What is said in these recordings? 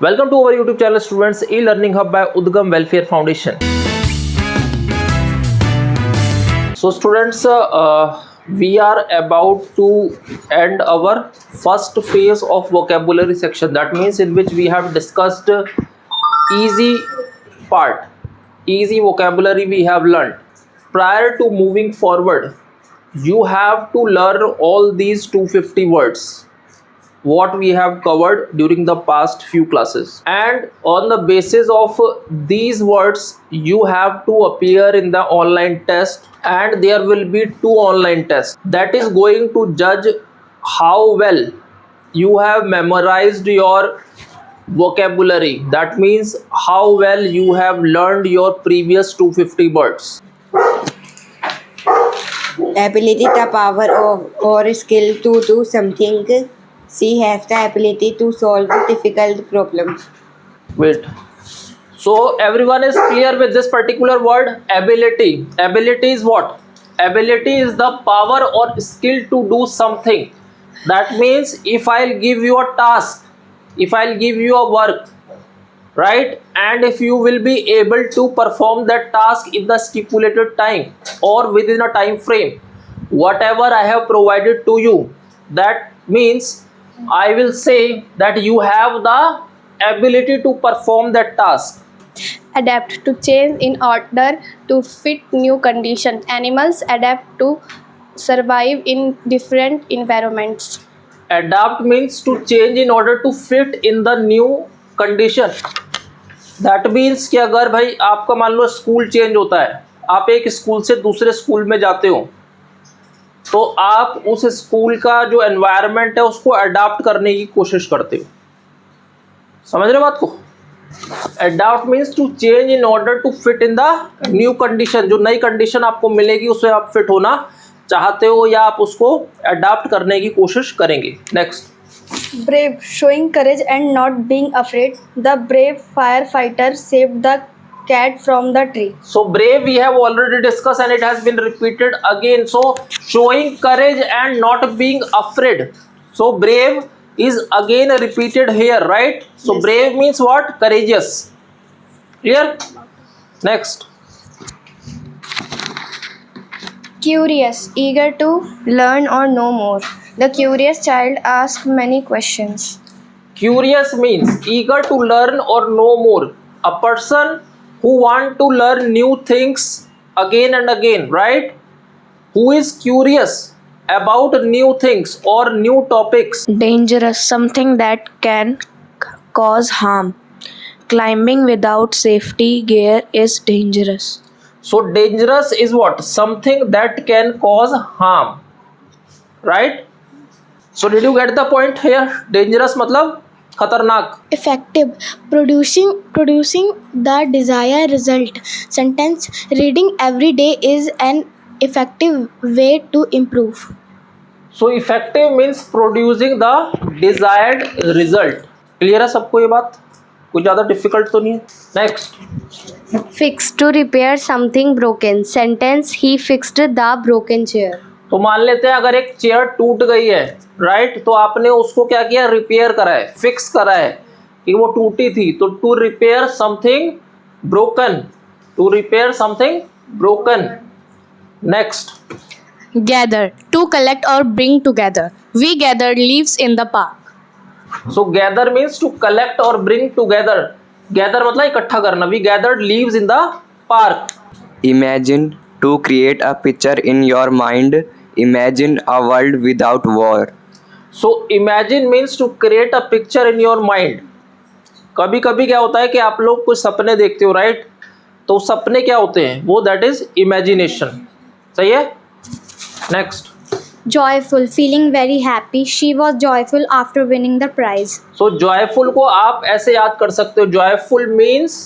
Welcome to our YouTube channel students, e-learning hub by Udgam Welfare Foundation. So students, we are about to end our first phase of vocabulary section. That means in which we have discussed easy part, easy vocabulary we have learned. Prior to moving forward, you have to learn all these 250 words what we have covered during the past few classes, and on the basis of these words you have to appear in the online test, and there will be 2 online tests that is going to judge how well you have memorized your vocabulary. That means how well you have learned your previous 250 words. Ability, the power of or skill to do something. She has the ability to solve difficult problems. Wait, so everyone is clear with this particular word, ability? Ability is what? Ability is the power or skill to do something. That means if I'll give you a task, if I'll give you a work, right, and if you will be able to perform that task in the stipulated time or within a time frame, whatever I have provided to you, that means I will say that you have the ability to perform that task. Adapt, to change in order to fit new conditions. Animals adapt to survive in different environments. Adapt means to change in order to fit in the new condition. That means कि अगर भाई आपका मान लो school change होता है, आप एक school से दूसरे स्कूल में जाते हो, तो आप उस स्कूल का जो एनवायरनमेंट है उसको अडाप्ट करने की कोशिश करते हो. समझ रहे हो बात को? Adapt means to change in order to fit in the new condition. जो नई कंडीशन आपको मिलेगी उससे आप फिट होना चाहते हो या आप उसको अडाप्ट करने की कोशिश करेंगे. Next. Brave, showing courage and not being afraid. The brave firefighter saved the cat from the tree. So brave we have already discussed and it has been repeated again. So showing courage and not being afraid. So brave is again repeated here, right? So yes. Brave means what? Courageous. Clear? Next. Curious, eager to learn or know more. The curious child asks many questions. Curious means eager to learn or know more. A person who want to learn new things again and again, right? Who is curious about new things or new topics. Dangerous, something that can cause harm. Climbing without safety gear is dangerous. So dangerous is what? Something that can cause harm, right? So did you get the point here? Dangerous मतलब खतरनाक. Effective, producing the desired result. Sentence, reading every day is an effective way to improve. So effective means producing the desired result. Clear है सबको ये बात? कुछ ज़्यादा difficult तो नहीं है. Next. Fix, to repair something broken. Sentence, he fixed the broken chair. तो मान लेते हैं अगर एक चेयर टूट गई है, राइट, तो आपने उसको क्या किया? रिपेयर करा है, फिक्स करा है कि वो टूटी थी. तो to repair something broken, to repair something broken. Next. Gather, to collect or bring together. We gathered leaves in the park. So gather means to collect और ब्रिंग टूगेदर. गैदर मतलब इकट्ठा करना. We gathered leaves in the park. Imagine, to create a picture in your mind. Imagine a world without war. So imagine means to create a picture in your mind. कभी कभी क्या होता है कि आप लोग कुछ सपने देखते हो, राइट? तो सपने क्या होते हैं? वो दैट इज इमेजिनेशन. सही है. Next. Joyful, feeling very happy. She was joyful after winning the prize. So joyful को आप ऐसे याद कर सकते हो. Joyful means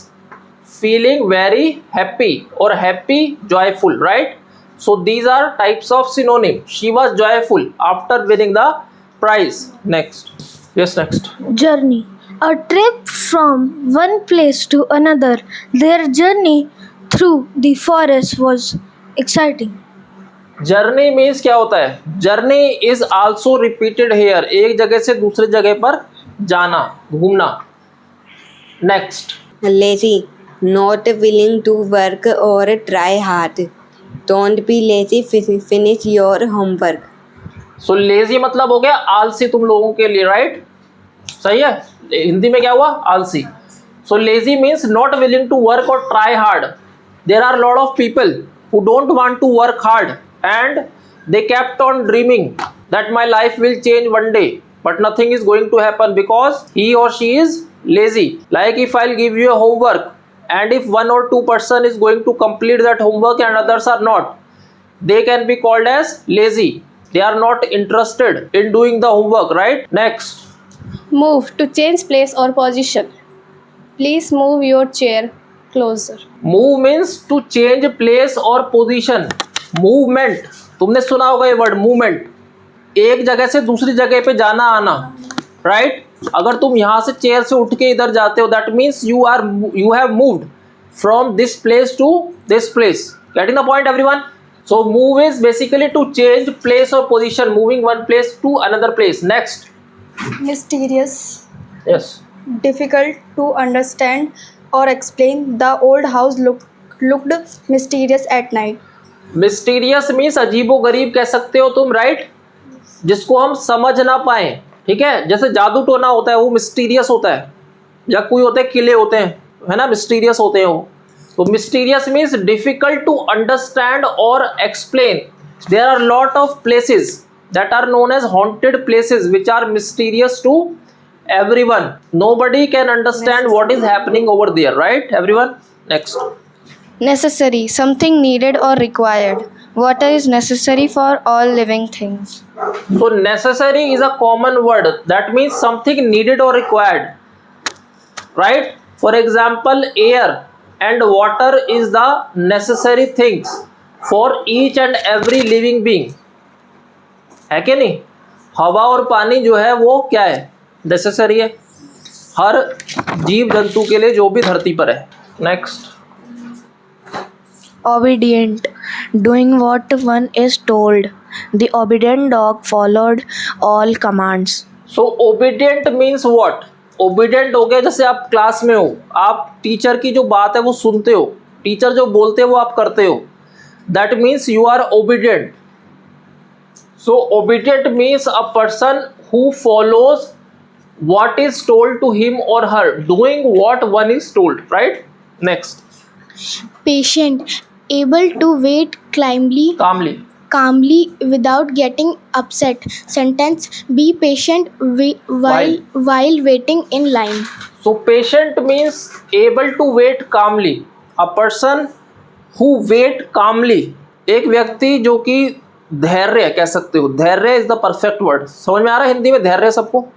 feeling very happy और happy joyful, right? So these are types of synonym. She was joyful after winning the prize. Next. Yes, next. Journey, a trip from one place to another. Their journey through the forest was exciting. Journey means क्या होता है? Journey is also repeated here. एक जगह से दूसरे जगह पर जाना, घूमना. Next. Lazy, not willing to work or try hard. Don't be lazy, finish your homework. So lazy मतलब हो गया आलसी तुम लोगों के लिए, राइट? सही है, हिंदी में क्या हुआ? आलसी. So lazy means not willing to work और try hard. There are lot of people who don't want to work hard and they kept on dreaming that my life will change one day, but nothing is going to happen because he or she is lazy. Like if I'll give you a homework and if 1 or 2 person is going to complete that homework and others are not, they can be called as lazy. They are not interested in doing the homework, right? Next. Move, to change place or position. Please move your chair closer. Move means to change place or position. Movement, तुमने सुना होगा ये word movement, एक जगह से दूसरी जगह पे जाना आना, राइट? अगर तुम यहाँ से चेयर से उठ के इधर जाते हो, that means you have moved from this place to this place. Getting the point, everyone? So move is basically to change place or position, moving one place to another place. Next. Mysterious, Yes. difficult to understand or explain. The old house looked mysterious at night. Mysterious means अजीबो गरीब कह सकते हो तुम, right? जिसको हम समझ ना पाए, ठीक है? जैसे जादू टोना होता है वो मिस्टीरियस होता है, या कोई होते हैं किले होते हैं, है ना, मिस्टीरियस होते हैं वो. तो mysterious means difficult to understand और explain. There are lot of places that are known as haunted places which are mysterious to everyone. Nobody can understand what is happening over there, right everyone? Next. Necessary, something needed or required. Water is necessary for all living things. So necessary is a common word, that means something needed or required, right? For example, air and water is the necessary things for each and every living being. है कि नहीं? हवा और पानी जो है वो क्या है? नेसेसरी है हर जीव जंतु के लिए जो भी धरती पर है. Next. Obedient, doing what one is told. The obedient dog followed all commands. So obedient means what? Obedient हो गया जैसे आप क्लास में हो, आप टीचर की जो बात है वो सुनते हो, टीचर जो बोलते हैं वो आप करते हो, that means you are obedient. So obedient means a person who follows what is told to him or her, doing what one is told, right? Next. Patient, able to wait calmly without getting upset. Sentence, be patient while waiting in line. So patient means able to wait calmly, a person who wait calmly. एक व्यक्ति जो कि धैर्य कह सकते हो, धैर्य is the perfect word. समझ में आ रहा है हिंदी में धैर्य सबको?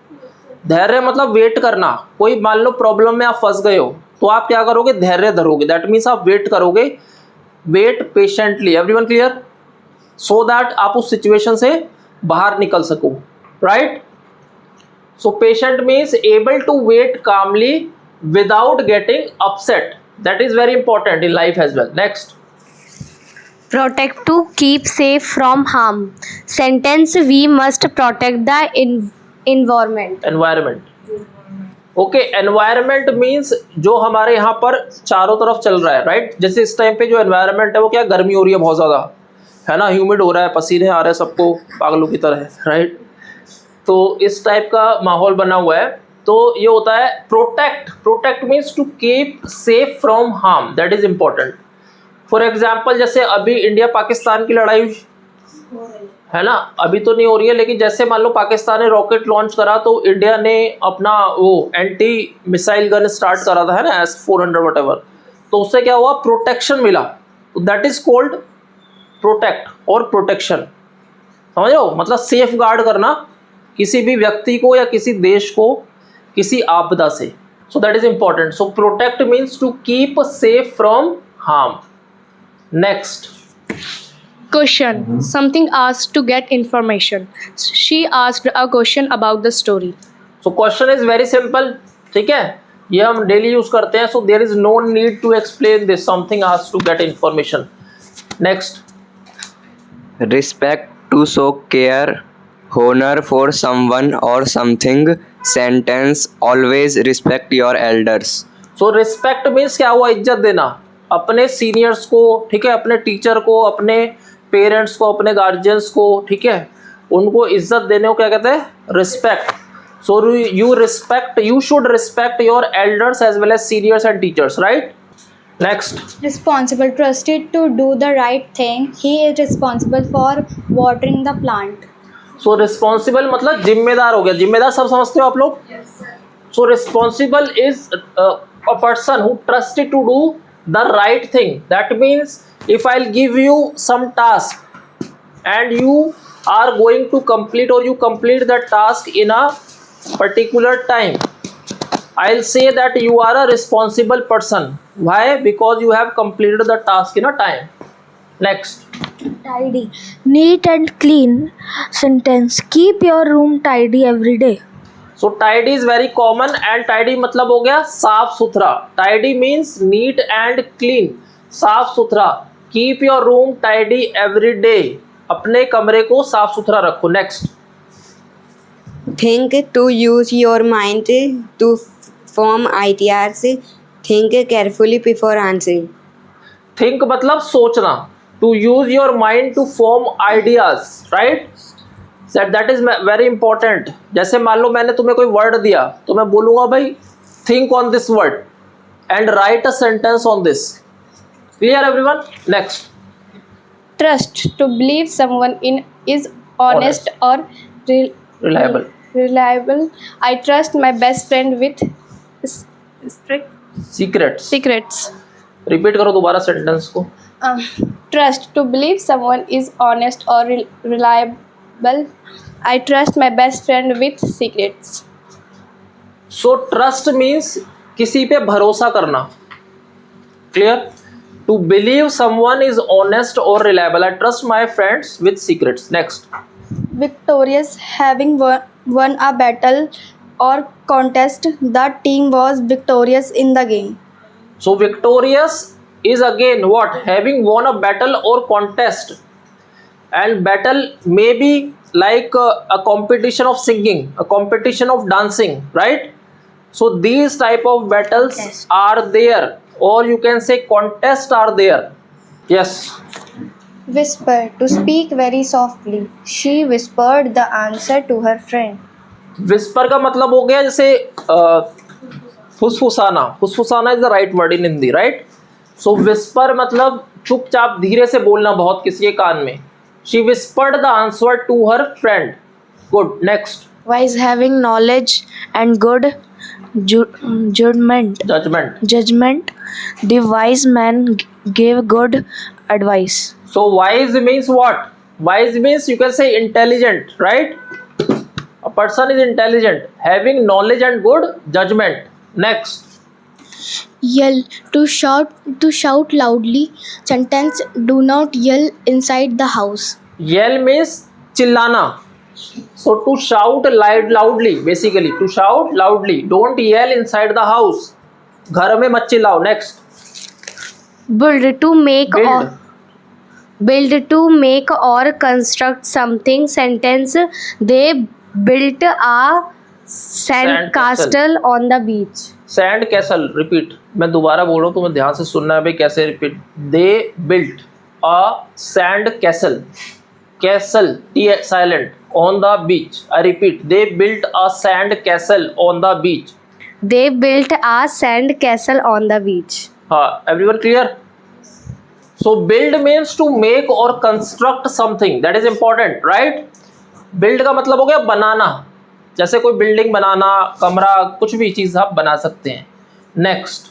धैर्य मतलब वेट करना. कोई मान लो प्रॉब्लम में आप फंस गए हो तो आप क्या करोगे? धैर्य धरोगे. दैट मीन्स आप वेट करोगे, wait patiently. Everyone clear? So that आप उस सिचुएशन से बाहर निकल सको, right? So patient means able to wait calmly without getting upset. That is very important in life as well. Next. Protect, to keep safe from harm. Sentence, we must protect the environment. Okay. Environment means जो हमारे यहाँ पर चारों तरफ चल रहा है, right? जैसे इस टाइम पे जो एनवायरनमेंट है वो क्या, गर्मी हो रही है बहुत ज़्यादा, है ना, ह्यूमिड हो रहा है, पसीने आ रहे हैं सबको पागलों की तरह, राइट? तो इस टाइप का माहौल बना हुआ है. तो ये होता है protect. Protect means to keep safe from harm. That is important. For example जैसे अभी इंडिया पाकिस्तान की लड़ाई है ना, अभी तो नहीं हो रही है, लेकिन जैसे मान लो पाकिस्तान ने रॉकेट लॉन्च करा तो इंडिया ने अपना वो एंटी मिसाइल गन स्टार्ट करा था, है ना, S-400 वटेवर. तो उससे क्या हुआ? प्रोटेक्शन मिला. तो दैट इज कॉल्ड प्रोटेक्ट और प्रोटेक्शन. समझ रहे हो? मतलब सेफ गार्ड करना किसी भी व्यक्ति को या किसी देश को किसी आपदा से. So that is important. So protect means to keep safe from harm. Next. Question, something asked to get information. She asked a question about the story. So question is very simple, ठीक है, ये हम daily use करते हैं. So there is no need to explain this. Something asked to get information. Next. Respect, to show care, honor for someone or something. Sentence, always respect your elders. So respect means क्या हुआ, इज्जत देना अपने seniors को, ठीक है, अपने teacher को, अपने पेरेंट्स को, अपने गार्जियंस को, ठीक है, उनको इज्जत देने को क्या कहते हैं, respect. So you respect, you should respect your elders as well as seniors and teachers, right. Next. Responsible, trusted to do the right thing. He is responsible for watering the plant. So responsible मतलब जिम्मेदार हो गया. जिम्मेदार सब समझते हो आप लोग. So responsible is a person who trusted to do the right thing. That means if I give you some task and you are going to complete और you complete that task in a particular time, I'll say that you are a responsible person. Why? Because you have completed the task in a time. Next. Tidy. Neat and clean. Sentence. Keep your room tidy every day. So tidy is very common and tidy मतलब हो गया साफ सुथरा. Tidy means neat and clean. साफ सुथरा. Keep your room tidy every day. अपने कमरे को साफ सुथरा रखो. Next. Think, to use your mind to form ideas. Think carefully before answering. Think मतलब सोचना. To use your mind to form ideas, right? That is very important. जैसे मान लो मैंने तुम्हें कोई वर्ड दिया तो मैं बोलूँगा भाई think on this word and write a sentence on this. Clear everyone? Next. Trust, to believe someone is honest or Reliable. reliable. I trust my best friend with Secrets. secrets. Repeat करो दोबारा sentence को. Trust, to believe someone is honest or reliable. I trust my best friend with secrets. So trust means किसी पे भरोसा करना. Clear? To believe someone is honest or reliable. I trust my friends with secrets. Next. Victorious, having won a battle or contest, the team was victorious in the game. So victorious is again what? Having won a battle or contest. And battle may be like a competition of singing, a competition of dancing, right? So these type of battles are there, or you can say contests are there. Yes. Whisper, to speak very softly. She whispered the answer to her friend. Whisper का मतलब हो गया जैसे फुसफुसाना. फुसफुसाना is the right word in Hindi, right? So whisper मतलब चुपचाप धीरे से बोलना बहुत किसी के कान में. She whispered the answer to her friend. Good. Next. Wise, having knowledge and good judgment. Judgment. The wise man gave good advice. So wise means what? Wise means you can say intelligent, right? A person is intelligent, having knowledge and good judgment. Next. Yell, to shout loudly. Sentence, do not yell inside the house. Yell means chillana. So to shout loudly, basically to shout loudly. Don't yell inside the house. घर में मत चिल्लाओ. Next. Build, to make or construct something. Sentence, they built a sand castle on the beach. Sand castle. Repeat. मैं दोबारा बोल रहा हूँ, तुम्हें ध्यान से सुनना है भाई कैसे. Repeat. They built a sand castle. Castle, T silent, on the beach. I repeat. They built a sand castle on the beach. They built a sand castle on the beach. Everyone clear? So build means to make or construct something. That is important, right? Build का मतलब हो गया बनाना. जैसे कोई building बनाना, कमरा, कुछ भी चीज़ आप बना सकते हैं. Next.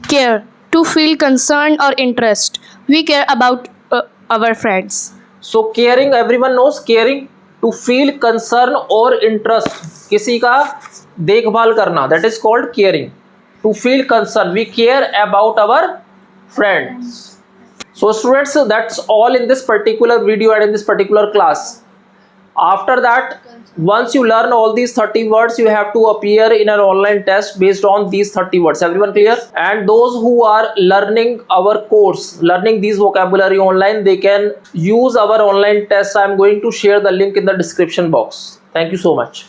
Care, to feel concern or interest. We care about our friends. So caring, everyone knows caring. To feel concern or interest. किसी का देखभाल करना. That is called caring. To feel concern. We care about our friends. So students, that's all in this particular video and in this particular class. After that, once you learn all these 30 words, you have to appear in an online test based on these 30 words. Everyone clear? And those who are learning our course, learning these vocabulary online, they can use our online test. I am going to share the link in the description box. Thank you so much.